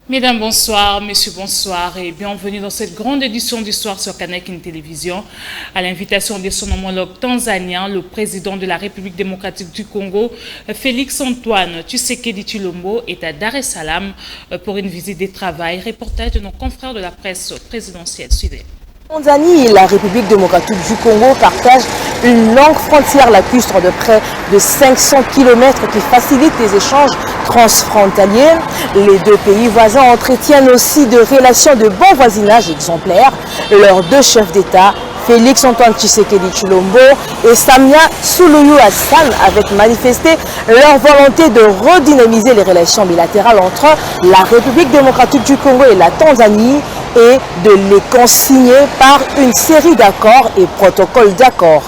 Mesdames, bonsoir, messieurs, bonsoir et bienvenue dans cette grande édition d'Histoire sur Canal Télévision. À l'invitation de son homologue tanzanien, le président de la République démocratique du Congo, Félix Antoine Tshisekedi Tshilombo, est à Dar es Salaam pour une visite de travail. Reportage de nos confrères de la presse présidentielle. Suivez. Tanzanie et la République démocratique du Congo partagent une longue frontière lacustre de près de 500 km qui facilite les échanges transfrontaliers. Les deux pays voisins entretiennent aussi de relations de bon voisinage exemplaires. Leurs deux chefs d'État, Félix Antoine Tshisekedi Tshilombo et Samia Suluhu Hassan, avaient manifesté leur volonté de redynamiser les relations bilatérales entre la République démocratique du Congo et la Tanzanie et de les consigner par une série d'accords et protocoles d'accords.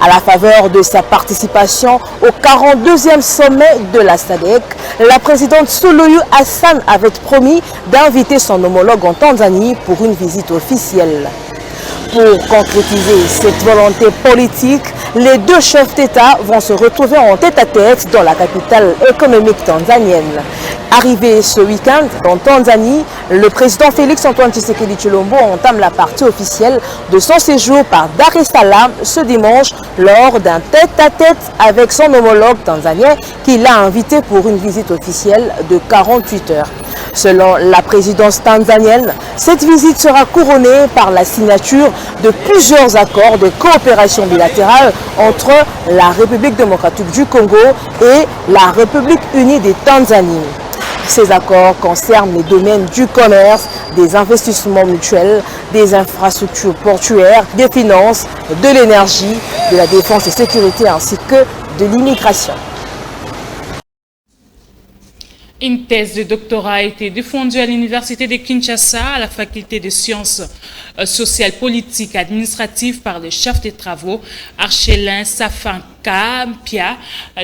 À la faveur de sa participation au 42e sommet de la SADC, la présidente Suluhu Hassan avait promis d'inviter son homologue en Tanzanie pour une visite officielle. Pour concrétiser cette volonté politique, les deux chefs d'État vont se retrouver en tête-à-tête dans la capitale économique tanzanienne. Arrivé ce week-end en Tanzanie, le président Félix Antoine Tshisekedi Tshilombo entame la partie officielle de son séjour par Dar es Salaam ce dimanche lors d'un tête-à-tête avec son homologue tanzanien qui l'a invité pour une visite officielle de 48 heures. Selon la présidence tanzanienne, cette visite sera couronnée par la signature de plusieurs accords de coopération bilatérale entre la République démocratique du Congo et la République unie de Tanzanie. Ces accords concernent les domaines du commerce, des investissements mutuels, des infrastructures portuaires, des finances, de l'énergie, de la défense et sécurité ainsi que de l'immigration. Une thèse de doctorat a été défendue à l'Université de Kinshasa, à la faculté de sciences sociales, politiques et administratives par le chef des travaux, Archelin Safanka Mpia,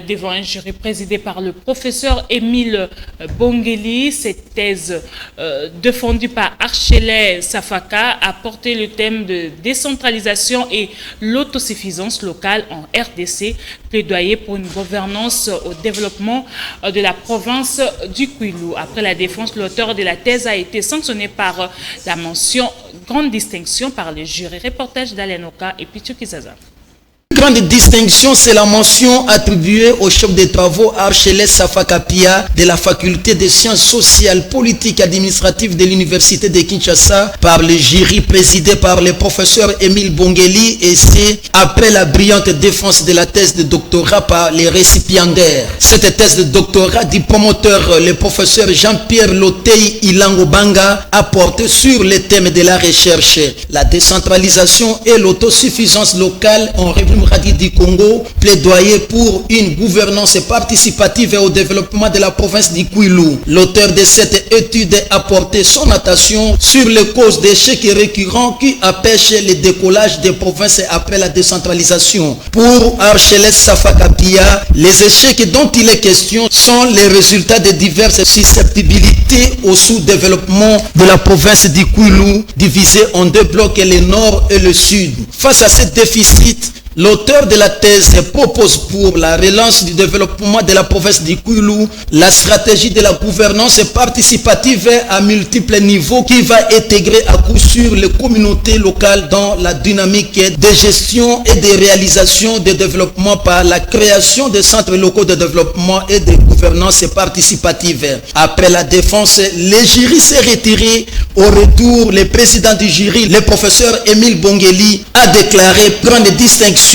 devant un jury présidé par le professeur Émile Bongeli. Cette thèse défendue par Archelin Safaka a porté le thème de décentralisation et l'autosuffisance locale en RDC, plaidoyer pour une gouvernance au développement de la province du Kwilu. Après la défense, l'auteur de la thèse a été sanctionné par la mention grande distinction par le jury. Reportage d'Alenoka et Pichu Kizaza. Grande distinction, c'est la mention attribuée au chef des travaux Archelin Safaka Mpia de la faculté des sciences sociales, politiques et administratives de l'université de Kinshasa par le jury présidé par le professeur Émile Bongeli, et c'est après la brillante défense de la thèse de doctorat par les récipiendaires. Cette thèse de doctorat du promoteur, le professeur Jean-Pierre Lotei Ilangobanga, a porté sur les thèmes de la recherche, la décentralisation et l'autosuffisance locale en République du Congo, plaidoyer pour une gouvernance participative et au développement de la province du Kwilu. L'auteur de cette étude a porté son attention sur les causes d'échecs récurrents qui empêchent le décollage des provinces après la décentralisation. Pour Archelin Safaka Mpia, les échecs dont il est question sont les résultats de diverses susceptibilités au sous-développement de la province du Kwilu, divisée en deux blocs, le nord et le sud. Face à ce déficit, l'auteur de la thèse propose pour la relance du développement de la province du Kwilu la stratégie de la gouvernance participative à multiples niveaux qui va intégrer à coup sûr les communautés locales dans la dynamique de gestion et de réalisation de développement par la création des centres locaux de développement et de gouvernance participative. Après la défense, le jury s'est retiré. Au retour, le président du jury, le professeur Émile Bongeli, a déclaré prendre distinction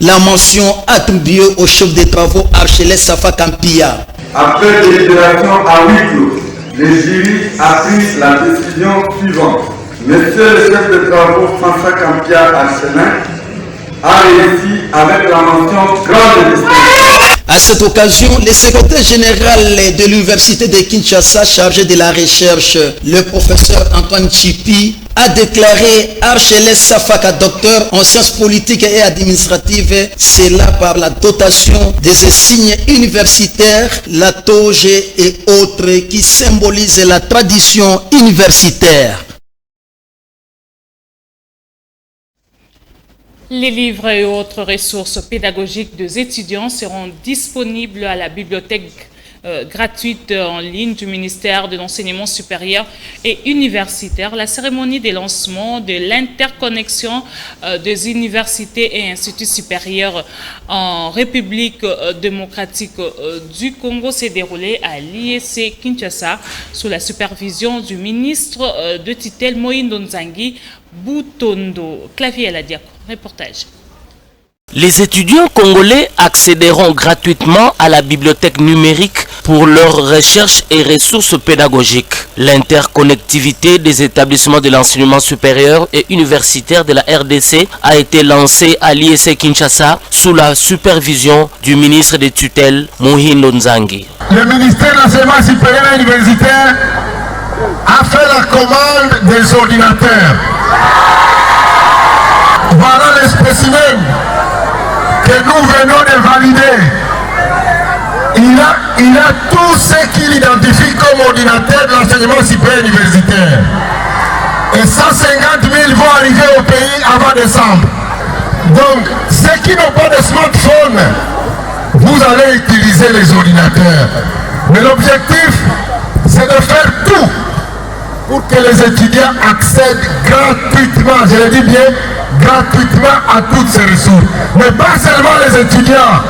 la mention attribuée au chef des travaux Archelin Safaka Mpia. Après délibération à huis clos, le jury a pris la décision suivante. Monsieur le chef de travaux François Mpia Archelin a réussi avec la mention grande distinction. À cette occasion, le secrétaire général de l'université de Kinshasa chargé de la recherche, le professeur Antoine Chipi, a déclaré Archelin Safaka docteur en sciences politiques et administratives, cela par la dotation des insignes universitaires, la toge et autres qui symbolisent la tradition universitaire. Les livres et autres ressources pédagogiques des étudiants seront disponibles à la bibliothèque gratuite en ligne du ministère de l'Enseignement supérieur et universitaire. La cérémonie de lancement de l'interconnexion des universités et instituts supérieurs en République démocratique du Congo s'est déroulée à l'IEC Kinshasa sous la supervision du ministre de tutelle Moïndo Nzangi Boutondo. Clavier à la Diaco. Reportage. Les étudiants congolais accéderont gratuitement à la bibliothèque numérique pour leurs recherches et ressources pédagogiques. L'interconnectivité des établissements de l'enseignement supérieur et universitaire de la RDC a été lancée à l'IEC Kinshasa sous la supervision du ministre des tutelles Mohindo Nzangi. Le ministère de l'enseignement supérieur et universitaire a fait la commande des ordinateurs. Voilà les spécimens que nous venons de valider. Il a tout ce qu'il identifie comme ordinateur de l'enseignement supérieur universitaire. Et 150 000 vont arriver au pays avant décembre. Donc, ceux qui n'ont pas de smartphone, vous allez utiliser les ordinateurs. Mais l'objectif, c'est de faire tout pour que les étudiants accèdent gratuitement, je le dis bien, gratuitement à toutes ces ressources. Mais pas seulement les étudiants,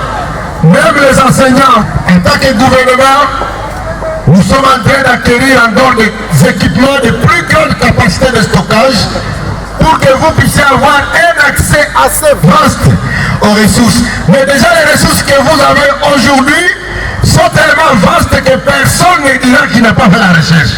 même les enseignants. En tant que gouvernement, nous sommes en train d'acquérir encore des équipements de plus grande capacité de stockage pour que vous puissiez avoir un accès assez vaste aux ressources. Mais déjà les ressources que vous avez aujourd'hui sont tellement vastes que personne ne dira qu'il n'a pas fait la recherche.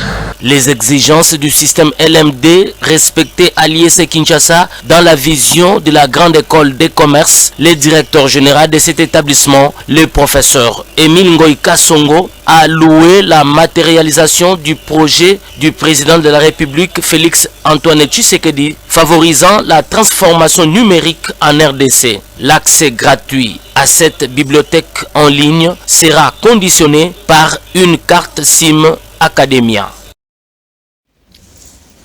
Les exigences du système LMD respectées à l'IEC Kinshasa dans la vision de la grande école des commerces, le directeur général de cet établissement, le professeur Émile Ngoï Kassongo, a loué la matérialisation du projet du président de la République Félix Antoine Tshisekedi, favorisant la transformation numérique en RDC. L'accès gratuit à cette bibliothèque en ligne sera conditionné par une carte SIM Academia.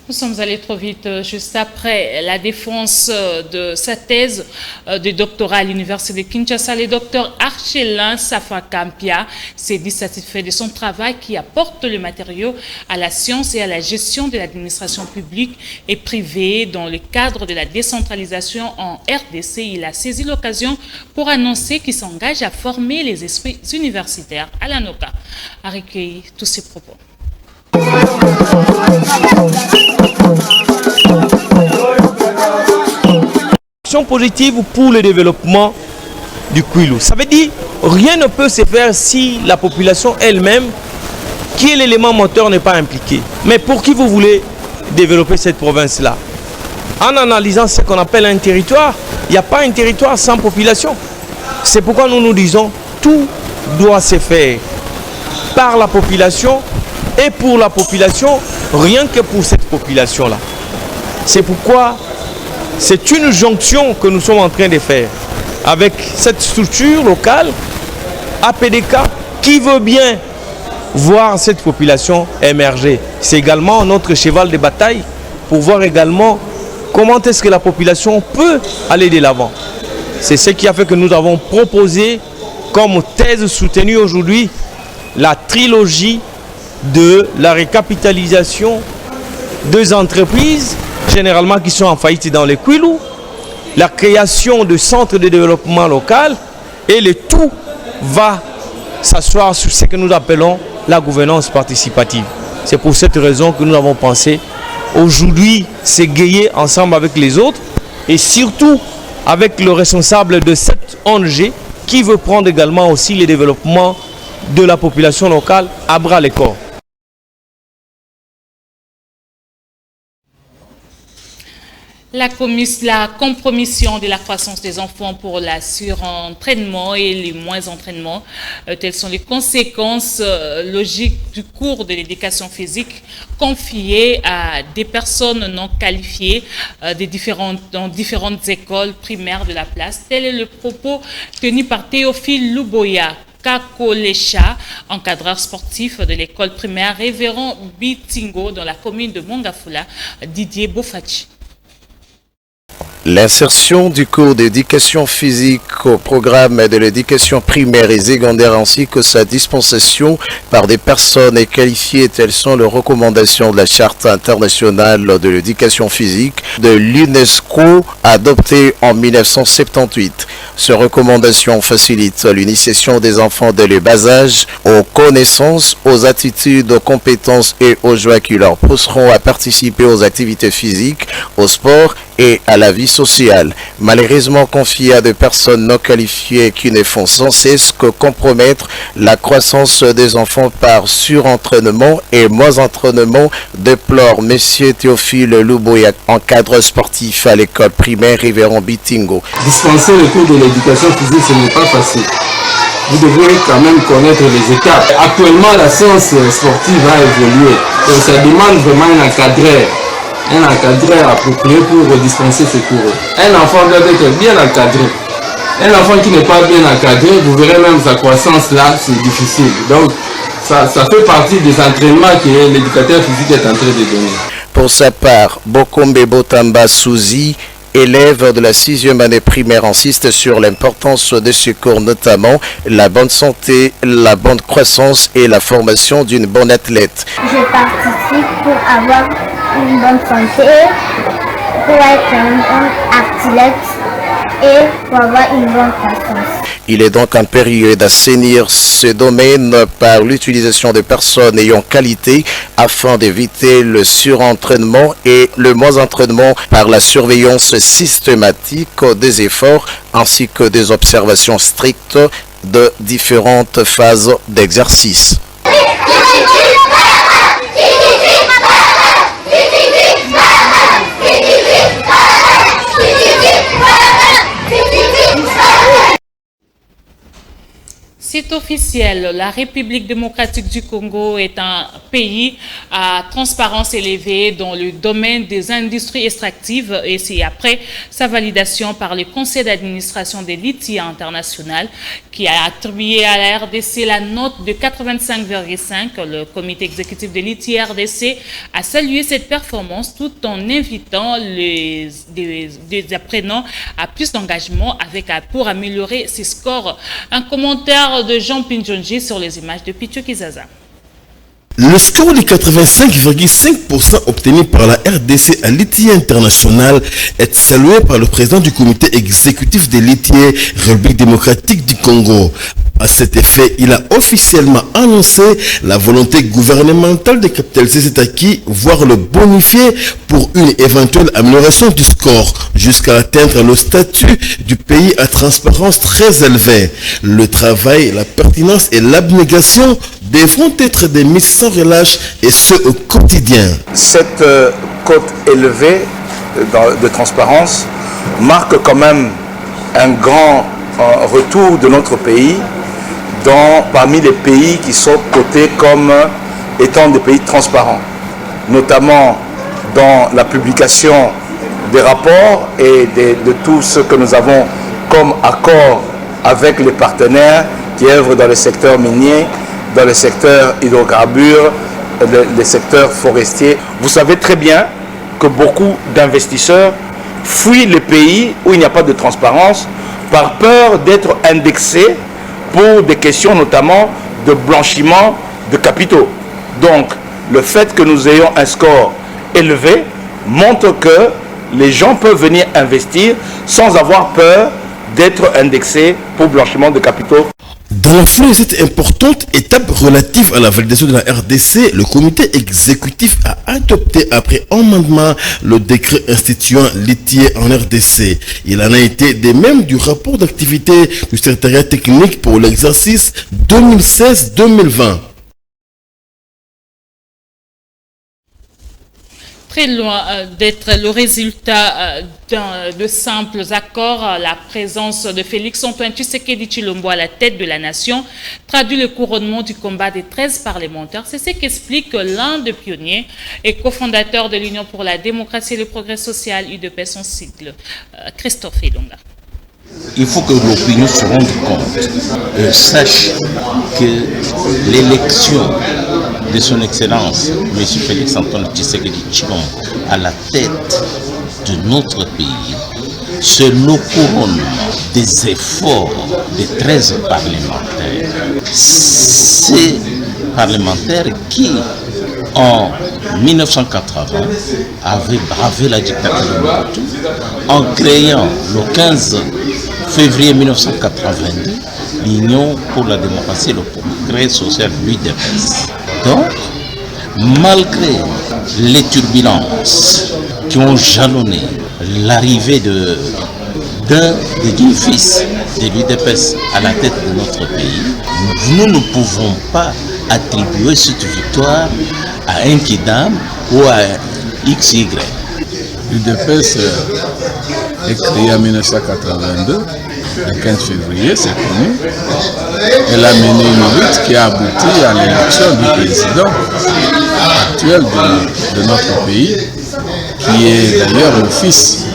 Nous sommes allés trop vite. Juste après la défense de sa thèse de doctorat à l'Université de Kinshasa, le docteur Archelin Safakampia s'est dit satisfait de son travail qui apporte le matériau à la science et à la gestion de l'administration publique et privée dans le cadre de la décentralisation en RDC. Il a saisi l'occasion pour annoncer qu'il s'engage à former les esprits universitaires. Alanoka a recueilli tous ses propos. Action positive pour le développement du Kwilu. Ça veut dire rien ne peut se faire si la population elle-même, qui est l'élément moteur, n'est pas impliquée. Mais pour qui vous voulez développer cette province-là? En analysant ce qu'on appelle un territoire, il n'y a pas un territoire sans population. C'est pourquoi nous nous disons tout doit se faire par la population et pour la population, rien que pour cette population-là. C'est pourquoi c'est une jonction que nous sommes en train de faire avec cette structure locale, APDK, qui veut bien voir cette population émerger. C'est également notre cheval de bataille pour voir également comment est-ce que la population peut aller de l'avant. C'est ce qui a fait que nous avons proposé comme thèse soutenue aujourd'hui la trilogie de la récapitalisation des entreprises, généralement qui sont en faillite dans les Kwilu, la création de centres de développement local, et le tout va s'asseoir sur ce que nous appelons la gouvernance participative. C'est pour cette raison que nous avons pensé aujourd'hui s'égayer ensemble avec les autres et surtout avec le responsable de cette ONG qui veut prendre également aussi le développement de la population locale à bras le corps. La compromission de la croissance des enfants pour la surentraînement et les moins entraînements, telles sont les conséquences logiques du cours de l'éducation physique confié à des personnes non qualifiées dans différentes écoles primaires de la place. Tel est le propos tenu par Théophile Luboya Kakolecha, encadreur sportif de l'école primaire Révérend Bitingo dans la commune de Mongafula, Didier Bofachi. L'insertion du cours d'éducation physique au programme de l'éducation primaire et secondaire ainsi que sa dispensation par des personnes qualifiées, telles sont les recommandations de la Charte internationale de l'éducation physique de l'UNESCO adoptée en 1978. Ces recommandations facilitent l'initiation des enfants dès le bas âge aux connaissances, aux attitudes, aux compétences et aux joies qui leur pousseront à participer aux activités physiques, au sport et à la vie sociale. Malheureusement confiés à des personnes non qualifiées qui ne font sans cesse que compromettre la croissance des enfants par surentraînement et moins entraînement, déplore M. Théophile Louboya, encadreur sportif à l'école primaire Révérend Bitingo. Dispenser le cours de l'éducation physique, ce n'est pas facile. Vous devez quand même connaître les étapes. Actuellement, la science sportive a évolué. Donc ça demande vraiment un encadreur approprié pour dispenser ces cours. Un enfant doit être bien encadré. Un enfant qui n'est pas bien encadré, vous verrez même sa croissance là, c'est difficile. Donc ça fait partie des entraînements que l'éducateur physique est en train de donner. Pour sa part, Bokombe Botamba Souzi, élève de la 6e année primaire, insiste sur l'importance de ce cours, notamment la bonne santé, la bonne croissance et la formation d'une bonne athlète. Je participe pour avoir une bonne santé, pour être un bon athlète et pour avoir une bonne croissance. Il est donc impérieux d'assainir ce domaine par l'utilisation de personnes ayant qualité afin d'éviter le surentraînement et le moins entraînement par la surveillance systématique des efforts ainsi que des observations strictes de différentes phases d'exercice. C'est officiel, la République démocratique du Congo est un pays à transparence élevée dans le domaine des industries extractives et c'est après sa validation par le Conseil d'administration des litiges international qui a attribué à la RDC la note de 85,5. Le comité exécutif des litiges RDC a salué cette performance tout en invitant les apprenants à plus d'engagement pour améliorer ses scores. Un commentaire de Jean Pinjonji sur les images de Picho Kizaza. Le score de 85,5% obtenu par la RDC à l'ITIE international est salué par le président du comité exécutif de l'ITIE République démocratique du Congo. À cet effet, il a officiellement annoncé la volonté gouvernementale de capitaliser cet acquis, voire le bonifier pour une éventuelle amélioration du score, jusqu'à atteindre le statut du pays à transparence très élevée. Le travail, la pertinence et l'abnégation devront être des mises sans relâche et ce au quotidien. Cette cote élevée de transparence marque quand même un grand retour de notre pays parmi les pays qui sont cotés comme étant des pays transparents, notamment dans la publication des rapports et de tout ce que nous avons comme accord avec les partenaires qui œuvrent dans le secteur minier, dans le secteur hydrocarbures, le secteur forestier. Vous savez très bien que beaucoup d'investisseurs fuient les pays où il n'y a pas de transparence par peur d'être indexés pour des questions notamment de blanchiment de capitaux. Donc, le fait que nous ayons un score élevé montre que les gens peuvent venir investir sans avoir peur d'être indexés pour blanchiment de capitaux. Dans la foulée de cette importante étape relative à la validation de la RDC, le comité exécutif a adopté après amendement le décret instituant l'ITIE en RDC. Il en a été de même du rapport d'activité du secrétariat technique pour l'exercice 2016-2020. Très loin d'être le résultat de simples accords, la présence de Félix-Antoine Tshisekedi Tshilombo à la tête de la nation traduit le couronnement du combat des 13 parlementaires. C'est ce qu'explique l'un des pionniers et cofondateur de l'Union pour la démocratie et le progrès social, UDP son cycle, Christophe Ilonga. Il faut que l'opinion se rende compte, sache que l'élection de son Excellence, M. Félix-Antoine Tshisekedi Tshilombo, à la tête de notre pays, c'est le couronnement des efforts des 13 parlementaires. Ces parlementaires qui, en 1980, avaient bravé la dictature de Mobutu en créant le 15 février 1982 l'Union pour la démocratie et le progrès social, l'UDPS. Donc, malgré les turbulences qui ont jalonné l'arrivée d'un des deux fils de l'UDPS à la tête de notre pays, nous ne pouvons pas attribuer cette victoire à un Kidam ou à XY. L'UDPS est créée en 1982, le 15 février, c'est connu. Elle a mené une lutte qui a abouti à l'élection du président actuel de notre pays, qui est d'ailleurs le fils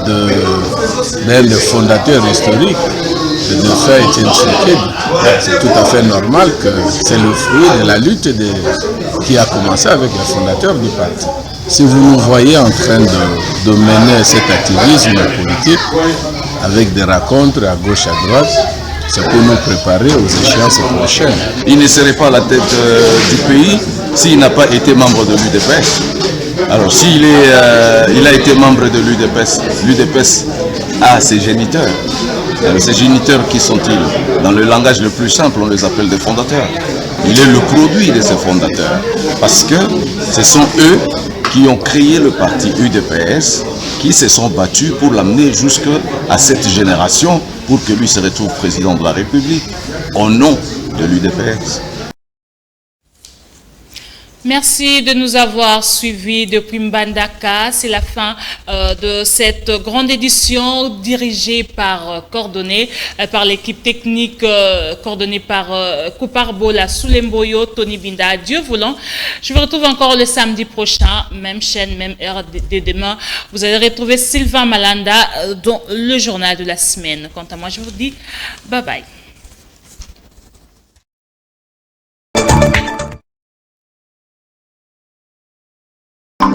d'un des fondateurs historiques, le défunt Étienne Tshisekedi. C'est tout à fait normal que c'est le fruit de la lutte qui a commencé avec les fondateurs du parti. Si vous nous voyez en train de mener cet activisme politique avec des rencontres à gauche, à droite, c'est pour nous préparer aux échéances prochaines. Il ne serait pas à la tête du pays s'il n'a pas été membre de l'UDPS. Alors s'il a été membre de l'UDPS, l'UDPS a ses géniteurs. Alors, ces géniteurs, qui sont-ils? Dans le langage le plus simple, on les appelle des fondateurs. Il est le produit de ces fondateurs. Parce que ce sont eux qui ont créé le parti UDPS, qui se sont battus pour l'amener jusqu'à cette génération, pour que lui se retrouve président de la République, au nom de l'UDPS. Merci de nous avoir suivis depuis Mbandaka. C'est la fin de cette grande édition dirigée coordonnée par l'équipe technique coordonnée par Koupar Bola, Soulemboyo, Tony Binda. Dieu voulant, je vous retrouve encore le samedi prochain, même chaîne, même heure de demain. Vous allez retrouver Sylvain Malanda dans le journal de la semaine. Quant à moi, je vous dis bye bye.